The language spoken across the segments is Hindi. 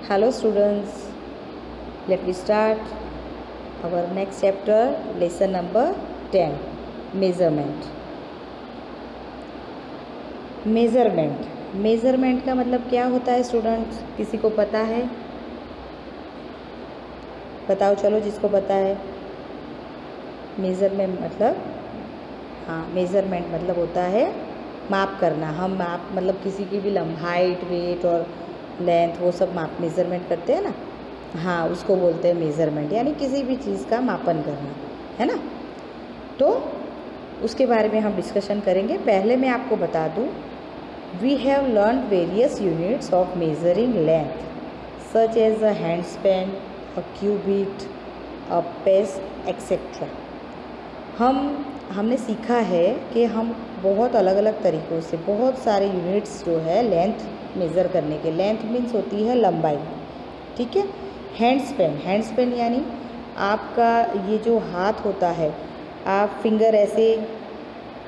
Hello students, let me start our next chapter, lesson number 10, measurement. Measurement का मतलब क्या होता है स्टूडेंट्स, किसी को पता है? बताओ चलो जिसको पता है। मेज़रमेंट मतलब होता है माप करना। हम माप मतलब किसी की भी हाइट, वेट और लेंथ वो सब मेज़रमेंट करते हैं ना, हाँ उसको बोलते हैं मेज़रमेंट, यानी किसी भी चीज़ का मापन करना, है ना। तो उसके बारे में हम डिस्कशन करेंगे। पहले मैं आपको बता दूँ, we have learn various units of measuring length such as a hand span, a cubit, a pace etcetera. हमने सीखा है कि हम बहुत अलग अलग तरीक़ों से बहुत सारे यूनिट्स जो है लेंथ मेज़र करने के, लेंथ मीन्स होती है लंबाई, ठीक है। हैंड स्पैन यानी आपका ये जो हाथ होता है, आप फिंगर ऐसे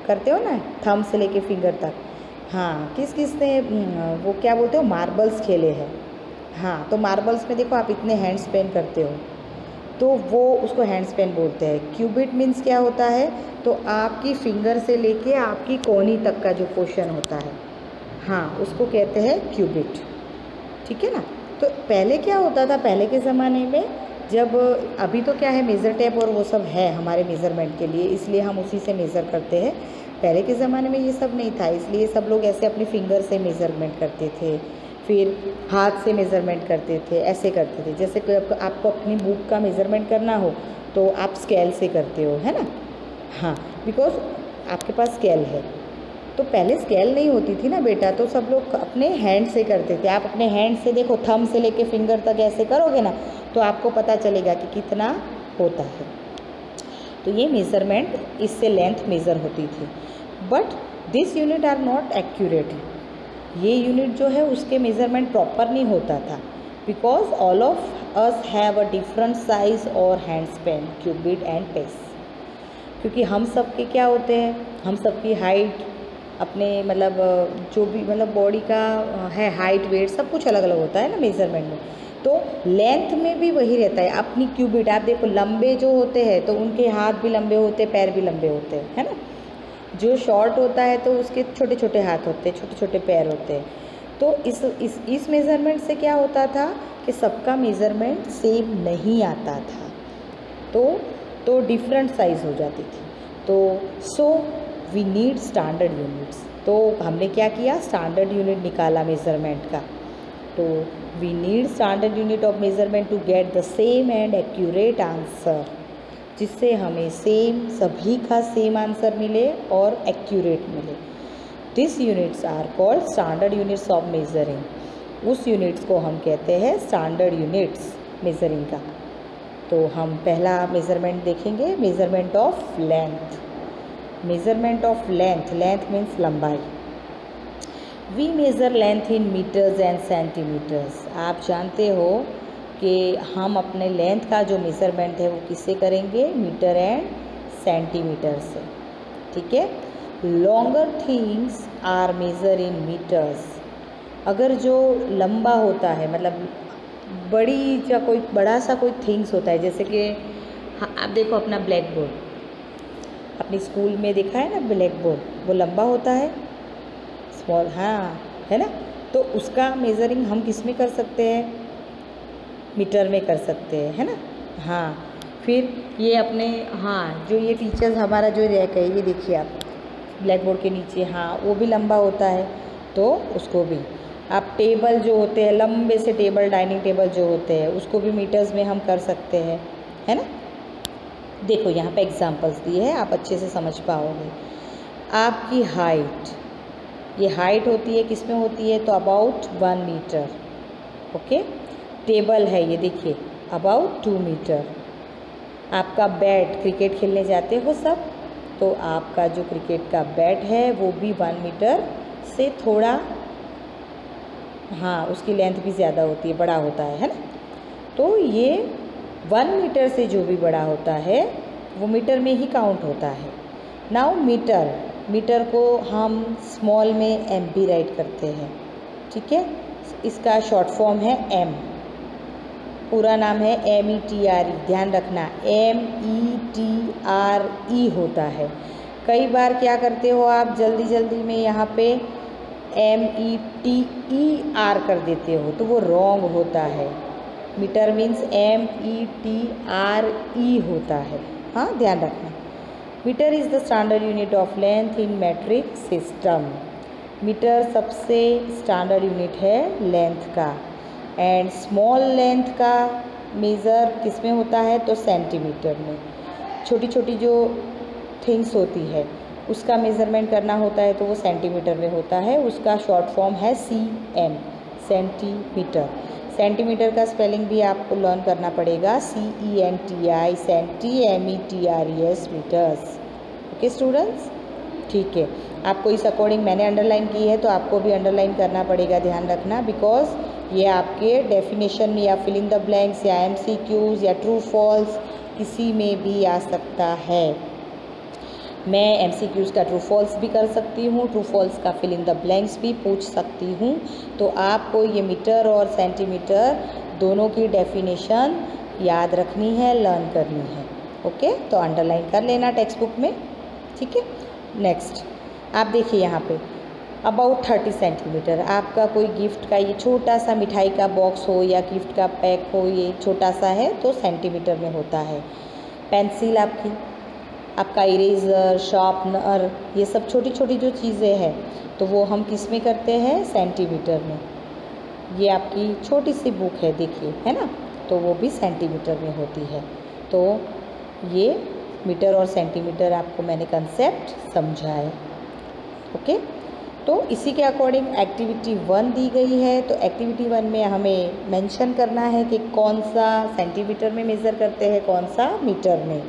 करते हो ना, थंब से लेके फिंगर तक, हाँ किस ने वो क्या बोलते हो, मार्बल्स खेले हैं, हाँ तो मार्बल्स में देखो आप इतने हैंड स्पैन करते हो, तो वो उसको हैंड स्पैन बोलते हैं। क्यूबिट मीन्स क्या होता है, तो आपकी फिंगर से लेके आपकी कोहनी तक का जो पोर्शन होता है, हाँ उसको कहते हैं क्यूबिट, ठीक है ना। तो पहले क्या होता था, पहले के ज़माने में जब, अभी तो क्या है मेज़र टेप और वो सब है हमारे मेज़रमेंट के लिए, इसलिए हम उसी से मेज़र करते हैं। पहले के ज़माने में ये सब नहीं था, इसलिए सब लोग ऐसे अपने फिंगर से मेज़रमेंट करते थे, फिर हाथ से मेज़रमेंट करते थे, ऐसे करते थे। जैसे कि आपको अपनी बुक का मेज़रमेंट करना हो तो आप स्केल से करते हो, है ना, हाँ बिकॉज आपके पास स्केल है। तो पहले स्केल नहीं होती थी ना बेटा, तो सब लोग अपने हैंड से करते थे। आप अपने हैंड से देखो, थंब से लेके फिंगर तक ऐसे करोगे ना, तो आपको पता चलेगा कि कितना होता है। तो ये मेज़रमेंट, इससे लेंथ मेज़र होती थी। But this unit are not accurate, ये यूनिट जो है उसके मेज़रमेंट प्रॉपर नहीं होता था, because all of us have a different size और hand span, cubit and pace. क्योंकि हम सब के क्या होते हैं, हम सब की हाइट, अपने मतलब जो भी मतलब बॉडी का है हाइट, वेट सब कुछ अलग अलग होता है ना मेज़रमेंट में। तो लेंथ में भी वही रहता है। अपनी क्यूबिट आप देखो, लंबे जो होते हैं तो उनके हाथ भी लंबे होते हैं, पैर भी लंबे होते हैं, है ना। जो शॉर्ट होता है तो उसके छोटे छोटे हाथ होते हैं, छोटे छोटे पैर होते हैं। तो इस मेज़रमेंट से क्या होता था कि सबका मेज़रमेंट सेम नहीं आता था, तो डिफरेंट साइज़ हो जाती थी। तो so we need standard units. तो हमने क्या किया, स्टैंडर्ड यूनिट निकाला मेज़रमेंट का। तो we need standard unit of measurement to get the same and accurate answer, जिससे हमें सभी का सेम आंसर मिले और एक्यूरेट मिले। This units are called standard units of measuring. उस यूनिट्स को हम कहते हैं स्टैंडर्ड यूनिट्स मेज़रिंग का। तो हम पहला मेज़रमेंट देखेंगे, measurement of length. Measurement of length means लंबाई। We measure length in metres and centimetres. आप जानते हो कि हम अपने लेंथ का जो मेज़रमेंट है वो किससे करेंगे, मीटर एंड सेंटीमीटर से, ठीक है। Longer things are measure in metres. अगर जो लंबा होता है मतलब बड़ी या कोई बड़ा सा कोई थिंग्स होता है, जैसे कि हाँ आप देखो अपना ब्लैक बोर्ड, अपनी स्कूल में देखा है ना ब्लैक बोर्ड, वो लंबा होता है, स्मॉल, हाँ है ना। तो उसका मेज़रिंग हम किस में कर सकते हैं, मीटर में कर सकते हैं, है ना, हाँ। फिर ये अपने, हाँ जो ये टीचर्स हमारा जो रैक है, ये देखिए आप ब्लैक बोर्ड के नीचे, हाँ वो भी लंबा होता है, तो उसको भी आप टेबल जो होते हैं, लंबे से टेबल, डाइनिंग टेबल जो होते हैं, उसको भी मीटर्स में हम कर सकते हैं, है ना। देखो यहाँ पे एग्जांपल्स दिए हैं, आप अच्छे से समझ पाओगे। आपकी हाइट, ये हाइट होती है किस में होती है, तो अबाउट 1 मीटर, ओके। टेबल है ये देखिए, अबाउट 2 मीटर। आपका बैट, क्रिकेट खेलने जाते हो सब, तो आपका जो क्रिकेट का बैट है वो भी 1 मीटर से थोड़ा, हाँ उसकी लेंथ भी ज़्यादा होती है, बड़ा होता है ना। तो ये 1 मीटर से जो भी बड़ा होता है वो मीटर में ही काउंट होता है। नाउ मीटर को हम स्मॉल में एम भी राइट करते हैं, ठीक है। इसका शॉर्ट फॉर्म है एम, पूरा नाम है METRE, ध्यान रखना METRE होता है। कई बार क्या करते हो आप जल्दी जल्दी में यहाँ पे METER कर देते हो, तो वो रॉन्ग होता है। मीटर मीन्स METRE होता है, हाँ ध्यान रखना। Metre is the standard unit of length in metric system. Metre सबसे स्टैंडर्ड यूनिट है लेंथ का। एंड स्मॉल लेंथ का मेज़र किस में होता है, तो सेंटीमीटर में। छोटी छोटी जो थिंग्स होती है उसका मेज़रमेंट करना होता है तो वो सेंटीमीटर में होता है। उसका शॉर्ट फॉर्म है CM, सेंटीमीटर। सेंटीमीटर का स्पेलिंग भी आपको लर्न करना पड़ेगा, CENTI, METRES, metres. Okay students, ठीक है। आपको इस अकॉर्डिंग मैंने अंडरलाइन की है तो आपको भी अंडरलाइन करना पड़ेगा, ध्यान रखना, बिकॉज ये आपके डेफिनेशन में या फिल इन द ब्लैंक्स या MCQs या ट्रू फॉल्स किसी में भी आ सकता है। मैं MCQs का ट्रू फॉल्स भी कर सकती हूँ, ट्रू फॉल्स का फिल इन द ब्लैंक्स भी पूछ सकती हूँ। तो आपको ये मीटर और सेंटीमीटर दोनों की डेफिनेशन याद रखनी है, लर्न करनी है। ओके, तो अंडरलाइन कर लेना टेक्स्ट बुक में, ठीक है। नेक्स्ट आप देखिए यहाँ पे अबाउट 30 सेंटीमीटर। आपका कोई गिफ्ट का ये छोटा सा मिठाई का बॉक्स हो या गिफ्ट का पैक हो, ये छोटा सा है तो सेंटीमीटर में होता है। पेंसिल आपका इरेज़र, शार्पनर, ये सब छोटी छोटी जो चीज़ें हैं तो वो हम किस में करते हैं, सेंटीमीटर में। ये आपकी छोटी सी बुक है देखिए, है ना, तो वो भी सेंटीमीटर में होती है। तो ये मीटर और सेंटीमीटर आपको मैंने कंसेप्ट समझाया। ओके, तो इसी के अकॉर्डिंग एक्टिविटी 1 दी गई है। तो एक्टिविटी 1 में हमें मेंशन करना है कि कौन सा सेंटीमीटर में मेज़र करते हैं, कौन सा मीटर में।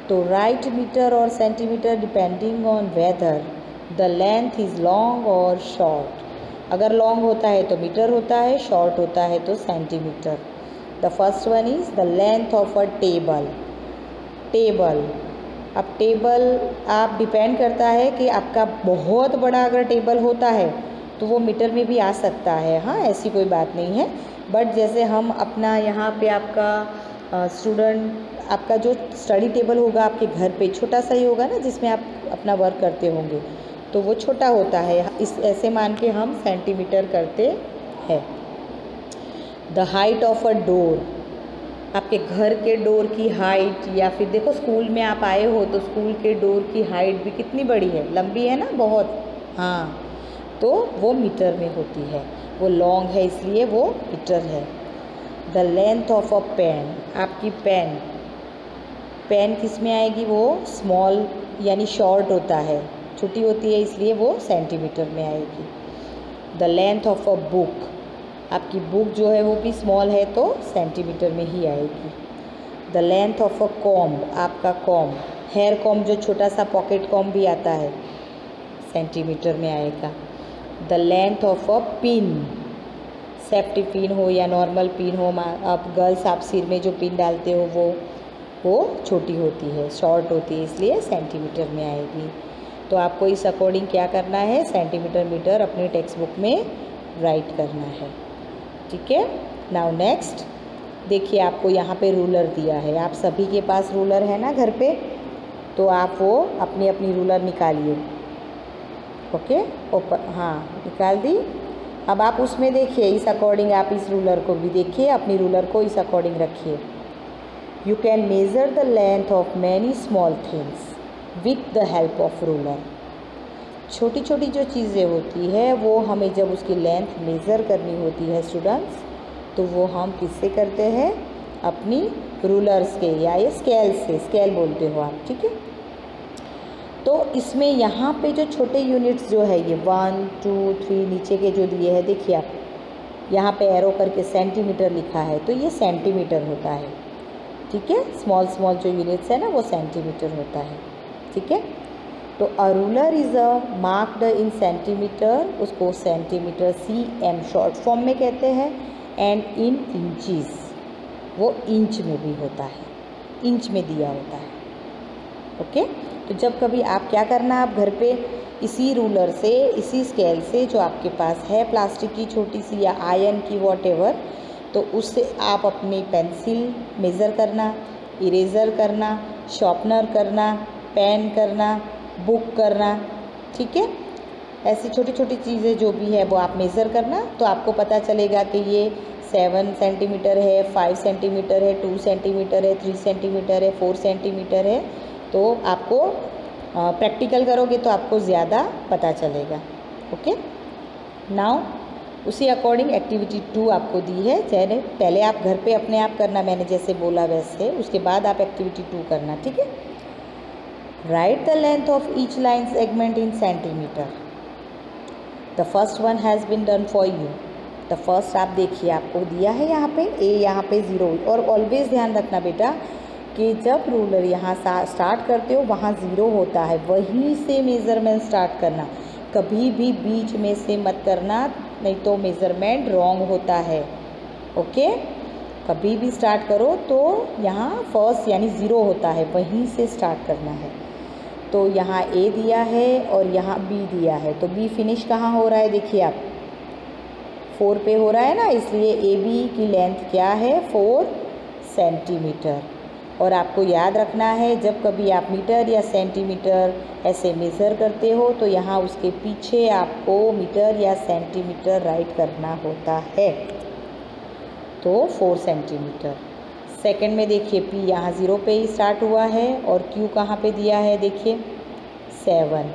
तो राइट मीटर और centimetre depending on whether the length is long और शॉर्ट। अगर लॉन्ग होता है तो मीटर होता है, शॉर्ट होता है तो centimetre. The first one is the length of a table. अब टेबल आप डिपेंड करता है कि आपका बहुत बड़ा अगर टेबल होता है तो वो मीटर में भी आ सकता है, हाँ ऐसी कोई बात नहीं है। बट जैसे हम अपना यहाँ पे आपका स्टूडेंट आपका जो स्टडी टेबल होगा आपके घर पे छोटा सा ही होगा ना, जिसमें आप अपना वर्क करते होंगे, तो वो छोटा होता है। इस ऐसे मान के हम सेंटीमीटर करते हैं। The height of a door, आपके घर के डोर की हाइट, या फिर देखो स्कूल में आप आए हो तो स्कूल के डोर की हाइट भी कितनी बड़ी है, लंबी है ना बहुत, हाँ, तो वो मीटर में होती है। वो लॉन्ग है इसलिए वो मीटर है। The length of a pen, आपकी पेन किस में आएगी, वो स्मॉल यानी शॉर्ट होता है, छोटी होती है इसलिए वो सेंटीमीटर में आएगी। The length of a book, आपकी बुक जो है वो भी स्मॉल है तो सेंटीमीटर में ही आएगी। The length of a comb, आपका कॉम्ब, हेयर कॉम्ब जो छोटा सा पॉकेट कॉम्ब भी आता है, सेंटीमीटर में आएगा। The length of a pin, safety pin हो या नॉर्मल पिन हो, आप गर्ल्स आप सिर में जो पिन डालते हो वो छोटी होती है, शॉर्ट होती है, इसलिए सेंटीमीटर में आएगी। तो आपको इस अकॉर्डिंग क्या करना है, सेंटीमीटर मीटर अपनी टेक्स्ट बुक में राइट करना है, ठीक है। नाउ नेक्स्ट देखिए, आपको यहाँ पे रूलर दिया है, आप सभी के पास रूलर है ना घर पे, तो आप वो अपनी अपनी रूलर निकालिए। ओके, ऊपर, हाँ निकाल दी। अब आप उसमें देखिए, इस अकॉर्डिंग आप इस रूलर को भी देखिए, अपनी रूलर को इस अकॉर्डिंग रखिए। You can measure the length of many small things with the help of ruler. छोटी छोटी जो चीज़ें होती है वो हमें जब उसकी लेंथ मेज़र करनी होती है स्टूडेंट्स, तो वो हम किससे करते हैं, अपनी रूलर्स के या ये स्केल से, स्केल बोलते हो आप, ठीक है। तो इसमें यहाँ पे जो छोटे यूनिट्स जो है ये 1, 2, 3 नीचे के जो दिए हैं, देखिए आप यहाँ पे एरो करके सेंटीमीटर लिखा है, तो ये सेंटीमीटर होता है, ठीक है। स्मॉल स्मॉल जो यूनिट्स है ना वो सेंटीमीटर होता है, ठीक है। तो a ruler is a marked in centimetre, उसको सेंटीमीटर CM शॉर्ट फॉर्म में कहते हैं, एंड इन इंचज़, वो इंच में भी होता है, इंच में दिया होता है। ओके, तो जब कभी आप क्या करना, आप घर पे इसी रूलर से, इसी स्केल से जो आपके पास है प्लास्टिक की छोटी सी या आयरन की, वॉटेवर, तो उससे आप अपनी पेंसिल मेज़र करना, इरेज़र करना, शॉर्पनर करना, पेन करना, बुक करना, ठीक है। ऐसी छोटी छोटी चीज़ें जो भी है वो आप मेज़र करना, तो आपको पता चलेगा कि ये 7 सेंटीमीटर है, 5 सेंटीमीटर है, 2 सेंटीमीटर है, 3 सेंटीमीटर है, 4 सेंटीमीटर है। तो आपको प्रैक्टिकल करोगे तो आपको ज़्यादा पता चलेगा। ओके, नाउ उसी अकॉर्डिंग एक्टिविटी 2 आपको दी है। चाहे पहले आप घर पे अपने आप करना, मैंने जैसे बोला वैसे, उसके बाद आप एक्टिविटी 2 करना, ठीक है। Right the length of each line segment in centimetre. The first one has been done for you. The first आप देखिए, आपको दिया है यहाँ पे ए, यहाँ पे 0। और ऑलवेज ध्यान रखना बेटा कि जब रूलर यहाँ स्टार्ट करते हो वहाँ 0 होता है, वहीं से मेज़रमेंट स्टार्ट करना, कभी भी बीच में से मत करना, नहीं तो मेज़रमेंट रॉन्ग होता है। ओके, कभी भी स्टार्ट करो तो यहाँ फर्स्ट यानी 0 होता है, वहीं से स्टार्ट करना है। तो यहाँ ए दिया है और यहाँ बी दिया है, तो बी फिनिश कहाँ हो रहा है, देखिए आप 4 पे हो रहा है ना, इसलिए ए बी की लेंथ क्या है, 4 सेंटीमीटर। और आपको याद रखना है, जब कभी आप मीटर या सेंटीमीटर ऐसे मेज़र करते हो तो यहाँ उसके पीछे आपको मीटर या सेंटीमीटर राइट करना होता है। तो 4 सेंटीमीटर। सेकंड में देखिए पी यहाँ 0 पे ही स्टार्ट हुआ है और क्यू कहाँ पे दिया है, देखिए 7,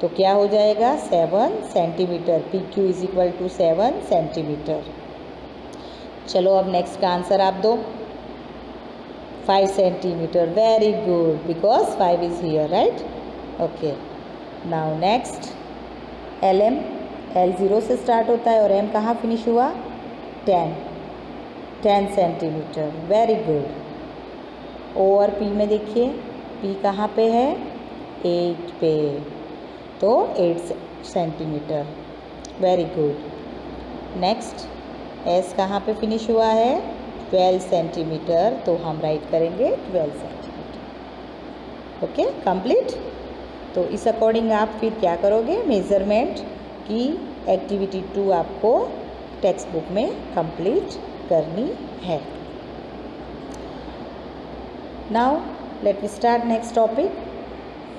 तो क्या हो जाएगा 7 centimetre. P Q is equal to 7 centimetre. चलो अब नेक्स्ट का आंसर आप दो। 5 centimetre, very good, because 5 is here, right. Okay, now next L M. एल 0 से स्टार्ट होता है और एम कहाँ फिनिश हुआ, 10 सेंटीमीटर, वेरी गुड। ओ और पी में देखिए, पी कहाँ पे है, 8 पे, तो 8 centimetre, very good. Next S कहाँ पे फिनिश हुआ है, 12 सेंटीमीटर, तो हम राइट करेंगे 12 सेंटीमीटर। Okay, complete. तो इस अकॉर्डिंग आप फिर क्या करोगे, मेज़रमेंट की एक्टिविटी 2 आपको टेक्स्ट बुक में कंप्लीट करनी है। Now let me start next topic,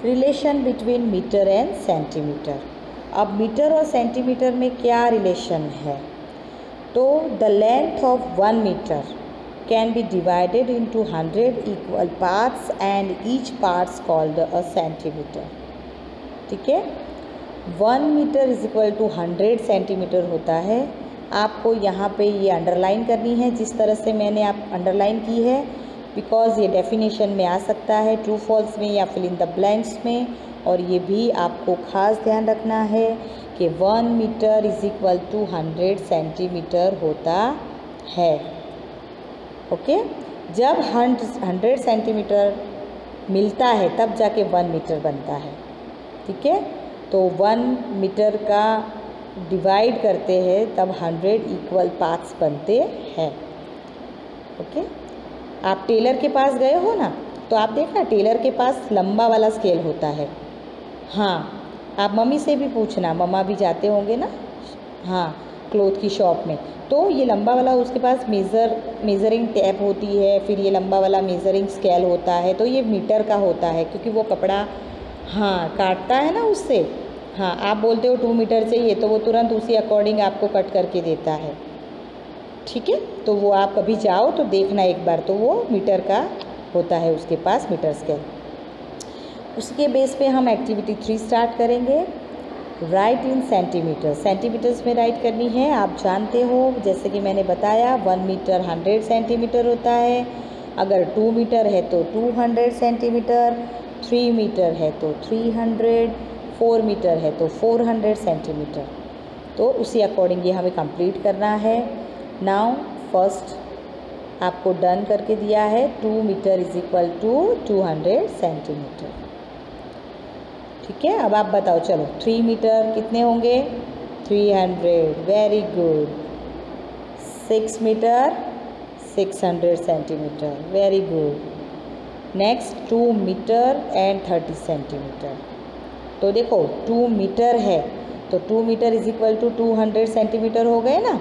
relation between metre and centimetre. अब मीटर और सेंटीमीटर में क्या रिलेशन है, तो the length of 1 metre can be divided into 100 equal parts and each parts called a centimetre. ठीक है, 1 metre is equal to 100 centimetre होता है। आपको यहाँ पे ये अंडरलाइन करनी है जिस तरह से मैंने आप अंडरलाइन की है, बिकॉज ये डेफिनेशन में आ सकता है, ट्रू फॉल्स में या फिल इन द ब्लैंक्स में। और ये भी आपको खास ध्यान रखना है कि 1 metre is equal to 100 centimetre होता है। ओके, जब 100 सेंटीमीटर मिलता है तब जाके 1 मीटर बनता है। ठीक है, तो 1 मीटर का डिवाइड करते हैं तब 100 इक्वल पार्ट्स बनते हैं। ओके, आप टेलर के पास गए हो ना, तो आप देखना टेलर के पास लंबा वाला स्केल होता है। हाँ, आप मम्मी से भी पूछना, मम्मा भी जाते होंगे ना, हाँ, क्लोथ की शॉप में, तो ये लंबा वाला उसके पास मेज़रिंग टेप होती है, फिर ये लंबा वाला मेज़रिंग स्केल होता है, तो ये मीटर का होता है क्योंकि वो कपड़ा हाँ काटता है ना उससे। हाँ, आप बोलते हो 2 मीटर चाहिए तो वो तुरंत उसी अकॉर्डिंग आपको कट करके देता है। ठीक है, तो वो आप कभी जाओ तो देखना एक बार, तो वो मीटर का होता है उसके पास मीटर स्केल। उसके बेस पे हम एक्टिविटी 3 स्टार्ट करेंगे। राइट इन सेंटीमीटर, सेंटीमीटर्स में राइट करनी है। आप जानते हो जैसे कि मैंने बताया 1 मीटर 100 सेंटीमीटर होता है, अगर 2 मीटर है तो 200 सेंटीमीटर, 3 मीटर है तो 300, 4 मीटर है तो 400 सेंटीमीटर। तो उसी अकॉर्डिंग ये हमें कंप्लीट करना है। नाउ फर्स्ट आपको डन करके दिया है 2 metre is equal to 200 centimetre. ठीक है, अब आप बताओ, चलो 3 मीटर कितने होंगे, 300, very good. 6 metre 600 centimetre, very good. Next 2 metre and 30 centimetre. तो देखो 2 मीटर है तो 2 metre is equal to 200 centimetre हो गए ना।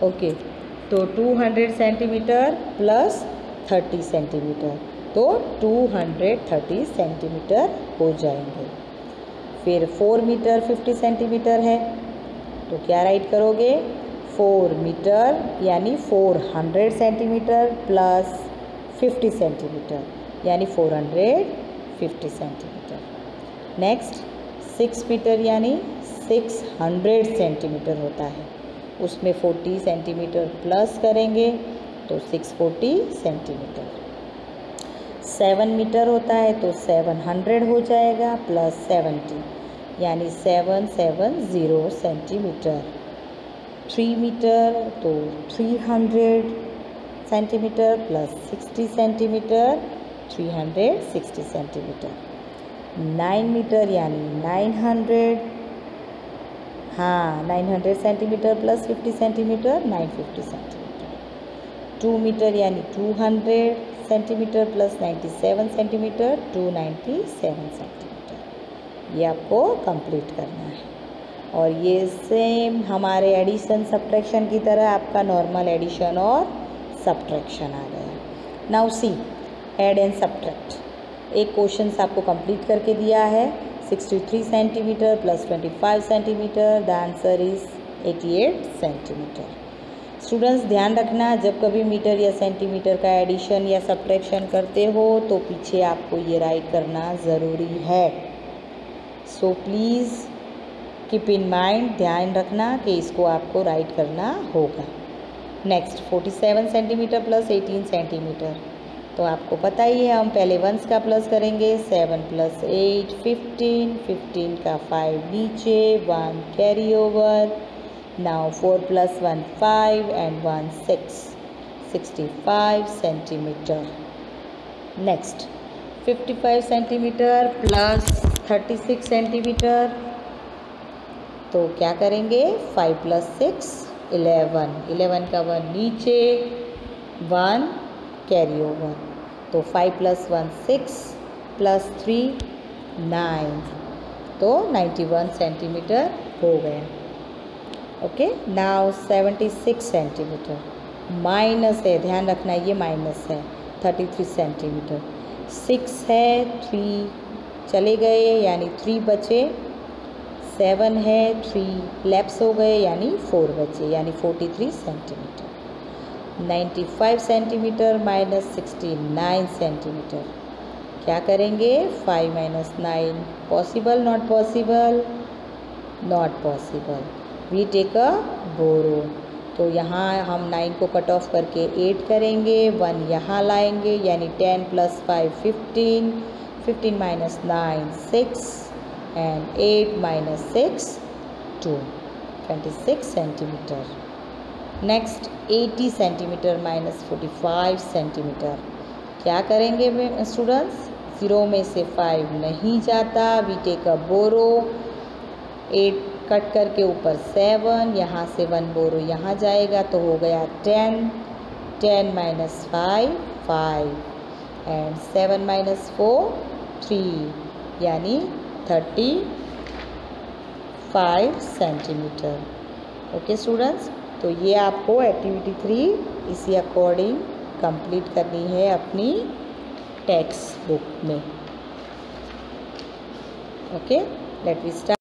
ओके, तो 200 सेंटीमीटर प्लस 30 सेंटीमीटर, तो 230 सेंटीमीटर हो जाएंगे। फिर 4 मीटर 50 सेंटीमीटर है, तो क्या राइट करोगे, 4 मीटर यानी 400 सेंटीमीटर प्लस 50 सेंटीमीटर यानी 450 सेंटीमीटर। नेक्स्ट 6 मीटर यानी 600 सेंटीमीटर होता है, उसमें 40 सेंटीमीटर प्लस करेंगे तो 640 सेंटीमीटर। 7 मीटर होता है तो 700 हो जाएगा प्लस 70 यानी 770 सेंटीमीटर। 3 मीटर तो 300 centimetre plus 60 centimetre 360 centimetre. 9 metre यानी 900, हाँ 900 centimetre plus 50 centimetre 950 centimetre. 2 metre यानी 200 सेंटीमीटर प्लस 97 सेंटीमीटर 297 सेंटीमीटर। ये आपको कंप्लीट करना है। और ये सेम हमारे एडिशन सब्ट्रैक्शन की तरह आपका नॉर्मल एडिशन और सब्ट्रैक्शन आ गया। Now see add and subtract. एक क्वेश्चन आपको कंप्लीट करके दिया है 63 centimetre plus 25 centimetre, the answer is 88 centimetre. Students ध्यान रखना, जब कभी मीटर या सेंटीमीटर का एडिशन या सब्ट्रैक्शन करते हो तो पीछे आपको ये राइट करना ज़रूरी है। So please keep in mind, ध्यान रखना कि इसको आपको राइट करना होगा। नेक्स्ट 47 सेंटीमीटर प्लस 18 सेंटीमीटर, तो आपको पता ही है, हम पहले वंस का प्लस करेंगे। 7 प्लस 8 15, 15 का 5 नीचे, 1 carry over. Now 4 plus 1 5 and 1 6, 65 centimetre. Next 55 centimetre plus 36 centimetre, तो क्या करेंगे, 5 प्लस 6 11, 11 का 1 नीचे, 1 कैरी ओवर, तो 5 प्लस 1 6 प्लस 3 9, तो 91 सेंटीमीटर हो गया। ओके, नाउ 76 सेंटीमीटर, माइनस है, ध्यान रखना ये माइनस है, 33 सेंटीमीटर। 6 है, 3 चले गए यानी 3 बचे, 7 है, 3 लैप्स हो गए यानी 4 बचे यानी 43 सेंटीमीटर। 95 सेंटीमीटर माइनस 69 सेंटीमीटर, क्या करेंगे, 5 minus 9 possible not possible, not possible, we take a borrow. तो यहाँ हम 9 को कट ऑफ करके 8 करेंगे, 1 यहाँ लाएंगे यानी 10 plus 5 15, 15 minus 9 6 and 8 minus 6 2, 26 centimetre. Next 80 centimetre minus 45 centimetre, क्या करेंगे स्टूडेंट्स, 0 में से 5 नहीं जाता, we take a borrow, 8 cut करके ऊपर 7, यहाँ से 1 बोरो यहाँ जाएगा तो हो गया 10, 10 माइनस 5 5 एंड 7 माइनस 4 3 यानी 35 सेंटीमीटर। ओके स्टूडेंट्स, तो ये आपको एक्टिविटी 3 इसी अकॉर्डिंग कंप्लीट करनी है अपनी टेक्स्ट बुक में। Okay, let we start.